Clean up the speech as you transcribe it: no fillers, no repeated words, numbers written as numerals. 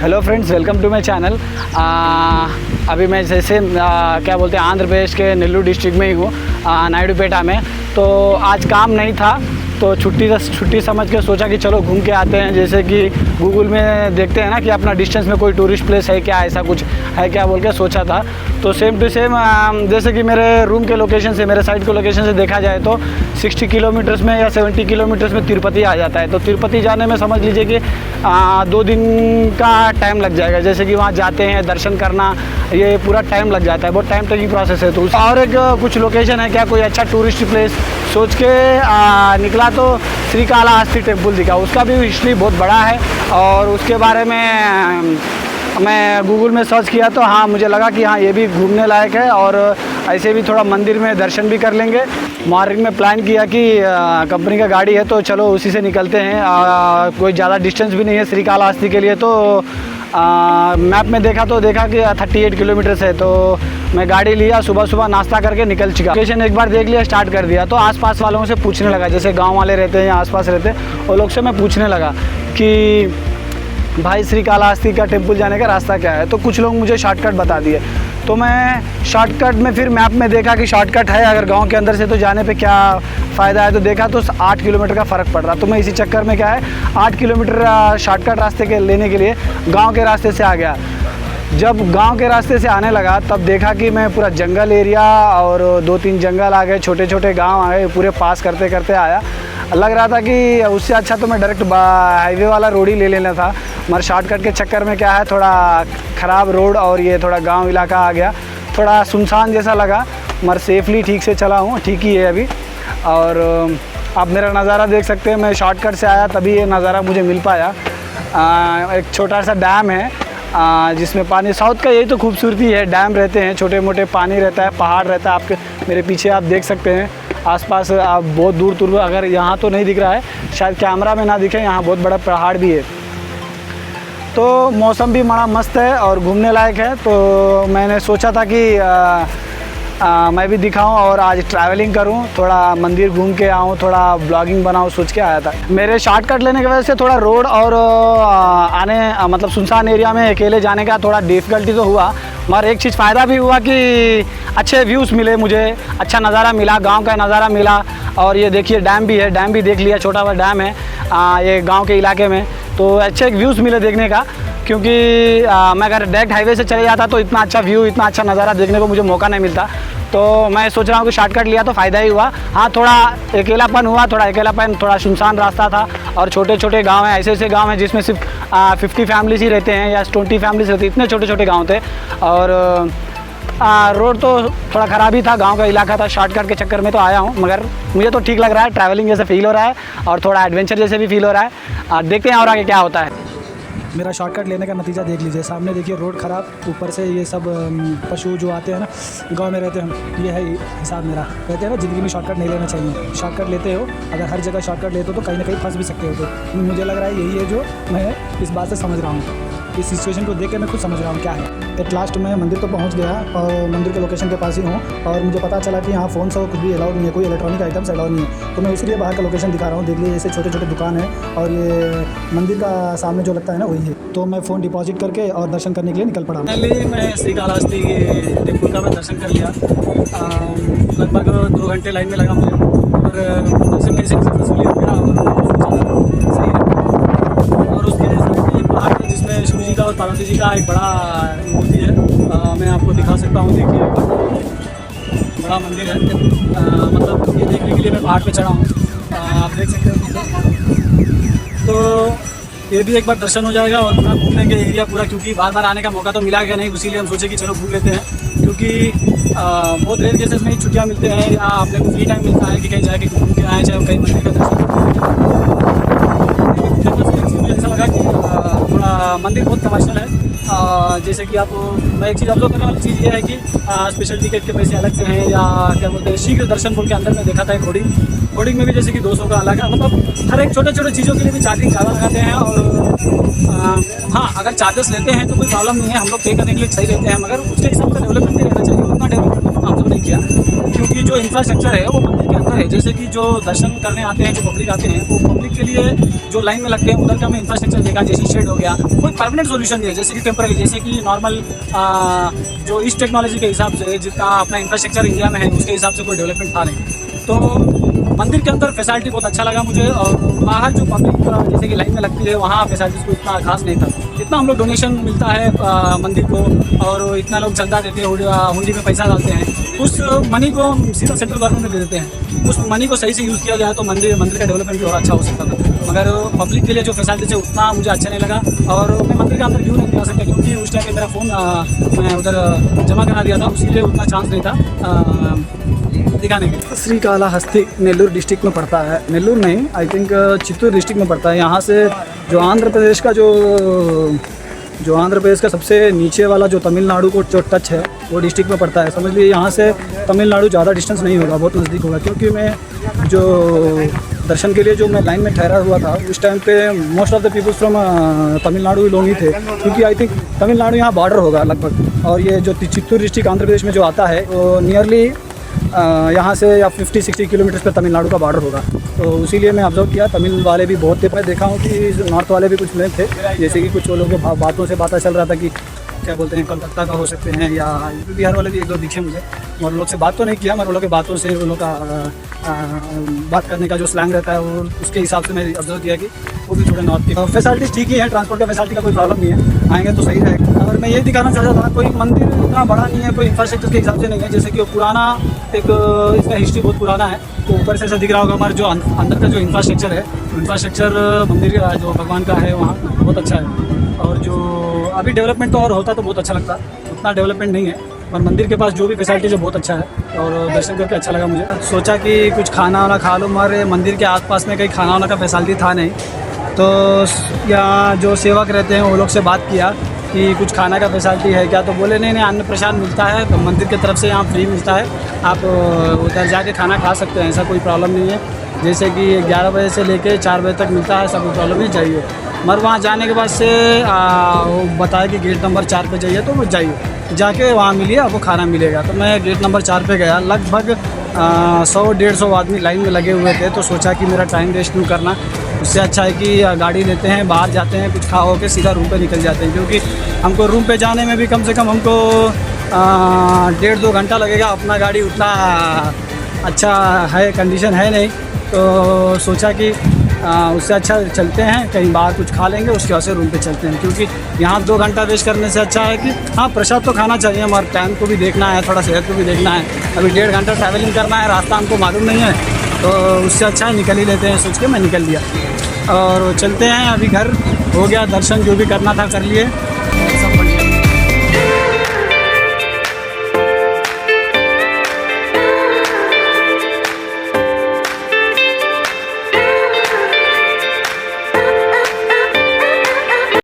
Hello friends, welcome to my channel. अभी मैं जैसे क्या बोलते हैं आंध्र प्रदेश के नेल्लूर डिस्ट्रिक्ट में ही हूँ, नायडूपेटा में। तो आज काम नहीं था तो छुट्टी समझ के सोचा कि चलो घूम के आते हैं। जैसे कि गूगल में देखते हैं ना कि अपना डिस्टेंस में कोई टूरिस्ट प्लेस है क्या, ऐसा कुछ है क्या बोल के सोचा था। तो सेम टू सेम जैसे कि मेरे रूम के लोकेशन से, मेरे साइड के लोकेशन से देखा जाए तो 60 किलोमीटर्स में या 70 किलोमीटर्स में तिरुपति आ जाता है। तो तिरुपति जाने में समझ लीजिए कि 2 दिन का टाइम लग जाएगा। जैसे कि वहाँ जाते हैं, दर्शन करना, ये पूरा टाइम लग जाता है, बहुत टाइम टेकिंग प्रोसेस है। तो और एक कुछ लोकेशन है क्या, कोई अच्छा टूरिस्ट प्लेस सोच के निकला तो श्रीकालाहस्ती टेम्पल दिखा। उसका भी हिस्ट्री बहुत बड़ा है और उसके बारे में मैं गूगल में सर्च किया तो हाँ, मुझे लगा कि हाँ ये भी घूमने लायक है। और ऐसे भी थोड़ा मंदिर में दर्शन भी कर लेंगे। मॉर्निंग में प्लान किया कि कंपनी का गाड़ी है तो चलो उसी से निकलते हैं। कोई ज़्यादा डिस्टेंस भी नहीं है श्रीकालाहस्ती के लिए। तो मैप में देखा कि 38 किलोमीटर्स है। तो मैं गाड़ी लिया, सुबह सुबह नाश्ता करके निकल चुका। लोकेशन एक बार देख लिया, स्टार्ट कर दिया। तो आसपास वालों से पूछने लगा, जैसे गांव वाले रहते हैं या आसपास रहते हैं, वो लोग से मैं पूछने लगा कि भाई श्रीकालाहस्ती का टेम्पल जाने का रास्ता क्या है। तो कुछ लोग मुझे शॉर्टकट बता दिए। तो मैं शॉर्टकट में फिर मैप में देखा कि शॉर्टकट है, अगर गांव के अंदर से तो जाने पे क्या फ़ायदा है। तो देखा तो 8 किलोमीटर का फ़र्क पड़ रहा। तो मैं इसी चक्कर में क्या है 8 किलोमीटर शॉर्टकट रास्ते के लेने के लिए गांव के रास्ते से आ गया। जब गांव के रास्ते से आने लगा तब देखा कि मैं पूरा जंगल एरिया और 2-3 जंगल आ गए, छोटे छोटे गांव आ गए, पूरे पास करते करते आया। लग रहा था कि उससे अच्छा तो मैं डायरेक्ट हाईवे वाला रोड ही ले लेना था, मगर शॉर्टकट के चक्कर में क्या है थोड़ा ख़राब रोड और ये थोड़ा गांव इलाका आ गया, थोड़ा सुनसान जैसा लगा। मगर सेफली ठीक से चला हूँ, ठीक ही है अभी। और आप मेरा नज़ारा देख सकते हैं, मैं शॉर्टकट से आया तभी ये नज़ारा मुझे मिल पाया। एक छोटा सा डैम है जिसमें पानी, साउथ का यही तो खूबसूरती है, डैम रहते हैं, छोटे मोटे पानी रहता है, पहाड़ रहता है। आपके मेरे पीछे आप देख सकते हैं आसपास, आप बहुत दूर दूर, अगर यहाँ तो नहीं दिख रहा है, शायद कैमरा में ना दिखे, यहाँ बहुत बड़ा पहाड़ भी है। तो मौसम भी बड़ा मस्त है और घूमने लायक है। तो मैंने सोचा था कि मैं भी दिखाऊं और आज ट्रैवलिंग करूं, थोड़ा मंदिर घूम के आऊं, थोड़ा ब्लॉगिंग बनाऊं, सोच के आया था। मेरे शॉर्टकट लेने की वजह से थोड़ा रोड और मतलब सुनसान एरिया में अकेले जाने का थोड़ा डिफ़िकल्टी तो हुआ, मगर एक चीज़ फ़ायदा भी हुआ कि अच्छे व्यूज़ मिले मुझे, अच्छा नज़ारा मिला, गांव का नज़ारा मिला। और ये देखिए डैम भी है, डैम भी देख लिया, छोटा सा डैम है ये गांव के इलाके में। तो अच्छे व्यूज़ मिले देखने का, क्योंकि मैं अगर डायरेक्ट हाईवे से चले जाता तो इतना अच्छा व्यू, इतना अच्छा नज़ारा देखने को मुझे मौका नहीं मिलता। तो मैं सोच रहा हूँ कि शॉर्टकट लिया तो फ़ायदा ही हुआ। हाँ, थोड़ा अकेलापन हुआ, थोड़ा सुनसान रास्ता था और छोटे छोटे गांव हैं, ऐसे गांव हैं जिसमें सिर्फ 50 फैमिलीज ही रहते हैं या 20 फैमिलीज रहती, इतने छोटे छोटे गाँव थे। और रोड तो थोड़ा ख़राब ही था, गांव का इलाका था। शॉर्टकट के चक्कर में तो आया हूं, मगर मुझे तो ठीक लग रहा है, ट्रैवलिंग जैसे फील हो रहा है और थोड़ा एडवेंचर जैसे भी फील हो रहा है। देखते हैं और आगे क्या होता है। मेरा शॉर्टकट लेने का नतीजा देख लीजिए, सामने देखिए रोड ख़राब, ऊपर से ये सब पशु जो आते हैं ना, गांव में रहते हैं, ये है हिसाब मेरा। कहते हैं ना ज़िंदगी में शॉर्टकट नहीं लेना चाहिए। शॉर्टकट लेते हो, अगर हर जगह शॉर्टकट लेते हो तो कहीं ना कहीं फंस भी सकते हो। तो मुझे लग रहा है यही है जो मैं इस बात से समझ रहा हूँ, इस सिचुएशन को देख के मैं खुद समझ रहा हूँ क्या है। एट लास्ट मैं मंदिर तो पहुँच गया और मंदिर के लोकेशन के पास ही हूँ और मुझे पता चला कि यहाँ फ़ोन से कुछ भी अलाउड नहीं है, कोई इलेक्ट्रॉनिक आइटम्स अलाउड नहीं है। तो मैं इसलिए बाहर का लोकेशन दिखा रहा हूँ। देख लीजिए ऐसे छोटे छोटे दुकान है और ये मंदिर का सामने जो लगता है ना वही है। तो मैं फ़ोन डिपॉजिट करके और दर्शन करने के लिए निकल पड़ा। पहले मैं श्रीकालाहस्ती टेम्पल का मैं दर्शन कर लिया, लगभग 2 घंटे लाइन में लगा मुझे और दर्शन मेरे से सक्सेसफुली हो गया और सही है। और उसके साइड में पहाड़ है जिसमें शिव जी का और पार्वती जी का एक बड़ा मूर्ति है, मैं आपको दिखा सकता हूँ। देखिए बड़ा मंदिर है, मतलब ये देखने के लिए मैं पहाड़ पे चढ़ा हूँ, आप देख सकते हो। तो ये भी एक बार दर्शन हो जाएगा और पूरा घूमने के एरिया पूरा, क्योंकि बार बार आने का मौका तो मिला गया नहीं, इसीलिए हम सोचे कि चलो घूम लेते हैं। क्योंकि बहुत रेयर केसेस में ही छुट्टियाँ मिलते हैं या आपने को फ्री टाइम मिलता है कि कहीं जाके घूम के आए, चाहे कहीं मंदिर का दर्शन। मुझे ऐसा लगा कि थोड़ा मंदिर बहुत कमर्शियल है। जैसे कि आप, मैं एक चीज़ ऑब्जर्व करने वाली चीज़ ये है कि स्पेशल टिकट के पैसे अलग से हैं, या क्या बोलते हैं शीघ्र दर्शन बोल के अंदर में देखा था एक होर्डिंग में भी जैसे कि 200 का अलग है। मतलब हर एक छोटे छोटे चीज़ों के लिए भी चार्जिंग ज़्यादा लगाते हैं। और हाँ, अगर चार्जेस लेते हैं तो कोई प्रॉब्लम नहीं है, हम लोग पे करने के लिए सही रहते हैं, मगर उसके हिसाब से डेवलपमेंट नहीं रहना चाहिए। उतना डेवलपमेंट हम लोग नहीं किया, क्योंकि जो इंफ्रास्ट्रक्चर है वो मंदिर के अंदर है। जैसे कि जो दर्शन करने आते हैं, जो पब्लिक आते हैं, वो पब्लिक के लिए जो लाइन में लगते हैं उधर का हमें इंफ्रास्ट्रक्चर देखा, जैसे शेड हो गया, कोई परमानेंट सोल्यूशन नहीं है। जैसे कि टेम्पररी, जैसे कि नॉर्मल जो इस टेक्नोलॉजी के हिसाब से जितना अपना इंफ्रास्ट्रक्चर इंडिया में है उसके हिसाब से कोई डेवलपमेंट था नहीं। तो मंदिर के अंदर फैसिलिटी बहुत अच्छा लगा मुझे, और बाहर जो पब्लिक जैसे कि लाइन में लगती है वहाँ फैसिलिटीज़ को इतना खास नहीं था। इतना हम लोग डोनेशन मिलता है मंदिर को, और इतना लोग चंदा देते हैं, हुंडी में पैसा डालते हैं, उस मनी को सीधा सेंट्रल गवर्नमेंट में दे देते हैं। उस मनी को सही से यूज़ किया जाए तो मंदिर का डेवलपमेंट भी और अच्छा हो सकता था। मगर पब्लिक के लिए जो फैसिलिटीज़ है उतना मुझे अच्छा नहीं लगा, और मैं मंदिर के अंदर क्यों नहीं दिखा सकता, क्योंकि उस टाइम पे मेरा फ़ोन मैं उधर जमा करा दिया था, उसीलिए उतना चांस नहीं था दिखाने के। श्रीकालाहस्ती नेल्लूर डिस्ट्रिक्ट में पड़ता है, नेल्लूर नहीं, आई थिंक चित्तूर डिस्ट्रिक्ट में पड़ता है। यहाँ से जो आंध्र प्रदेश का सबसे नीचे वाला जो तमिलनाडु को जो टच है वो डिस्ट्रिक्ट में पड़ता है। समझ लीजिए यहाँ से तमिलनाडु ज़्यादा डिस्टेंस नहीं होगा, बहुत नज़दीक होगा। क्योंकि मैं जो दर्शन के लिए जो मैं लाइन में ठहरा हुआ था उस टाइम पे most of the peoples from Tamil Nadu लोग ही थे, क्योंकि आई थिंक तमिलनाडु यहाँ बॉर्डर होगा लगभग, और ये जो चित्तूर डिस्ट्रिक्ट आंध्र प्रदेश में जो आता है वो नियरली यहाँ से या 50-60 किलोमीटर पर तमिलनाडु का बॉर्डर होगा। तो इसीलिए मैं ऑब्जर्व किया, तमिल वाले भी बहुत थे। मैं देखा हूँ कि नॉर्थ वाले भी कुछ लोग थे, जैसे कि कुछ लोगों के बातों से पता चल रहा था कि क्या बोलते हैं कलकत्ता का हो सकते हैं, या बिहार वाले भी एक दो दिखे मुझे। मैं उन लोग से बात तो नहीं किया, मगर उन लोग की बातों से उन लोग का बात करने का जो स्लैंग रहता है वो उसके हिसाब से मैं ऑब्जर्व किया कि वो भी थोड़े नॉर्थ की फैसिलिटीज़ ठीक ही है, ट्रांसपोर्ट का फैसिलिटी का कोई प्रॉब्लम नहीं है, आएंगे तो सही रहेगा। और मैं ये दिखाना चाहता था, कोई मंदिर इतना बड़ा नहीं है, कोई इंफ्रास्ट्रक्चर के हिसाब से नहीं है। जैसे कि वो पुराना एक इसका हिस्ट्री बहुत पुराना है, तो ऊपर से ऐसा दिख रहा होगा हमारे जो अंदर का जो इंफ्रास्ट्रक्चर है, इंफ्रास्ट्रक्चर मंदिर का जो भगवान का है वहाँ बहुत अच्छा है। और जो अभी डेवलपमेंट तो और होता तो बहुत अच्छा लगता, उतना डेवलपमेंट नहीं है, पर मंदिर के पास जो भी फैसिलिटीज़ है बहुत अच्छा है, और दर्शन करके अच्छा लगा मुझे। सोचा कि कुछ खाना वाना खा लो, हमारे मंदिर के आसपास में कहीं खाना वाना का फैसिलिटी था नहीं, तो यहाँ जो सेवक रहते हैं वो लोग से बात किया कि कुछ खाना का फैसिलिटी है क्या, तो बोले नहीं अन्न प्रसाद मिलता है, तो मंदिर की तरफ से यहाँ फ्री मिलता है, आप उधर जाके खाना खा सकते हैं, ऐसा कोई प्रॉब्लम नहीं है। जैसे कि 11 बजे से लेके 4 बजे तक मिलता है, ऐसा कोई प्रॉब्लम नहीं चाहिए। मगर वहाँ जाने के बाद से वो बताया कि गेट नंबर 4 पे जाइए, तो वो जाइए, जाके वहाँ मिलिए, आपको खाना मिलेगा। तो मैं गेट नंबर 4 पे गया, लगभग 100-150 आदमी लाइन में लगे हुए थे, तो सोचा कि मेरा टाइम वेस्ट क्यों करना, उससे अच्छा है कि गाड़ी लेते हैं, बाहर जाते हैं, कुछ खा हो के सीधा रूम पे निकल जाते हैं, क्योंकि हमको रूम पे जाने में भी कम से कम हमको 1.5-2 घंटा लगेगा। अपना गाड़ी उतना अच्छा है, कंडीशन है नहीं, तो सोचा कि उससे अच्छा चलते हैं, कहीं बाहर कुछ खा लेंगे, उसके बाद से रूम पे चलते हैं, क्योंकि यहाँ 2 घंटा वेस्ट करने से अच्छा है कि हाँ प्रसाद तो खाना चाहिए, हमारे टाइम को भी देखना है, थोड़ा सेहत को भी देखना है। अभी 1.5 घंटा ट्रैवलिंग करना है, रास्ता हमको मालूम नहीं है, तो उससे अच्छा है निकल ही लेते हैं, सोच के मैं निकल लिया और चलते हैं। अभी घर हो गया, दर्शन जो भी करना था कर लिए।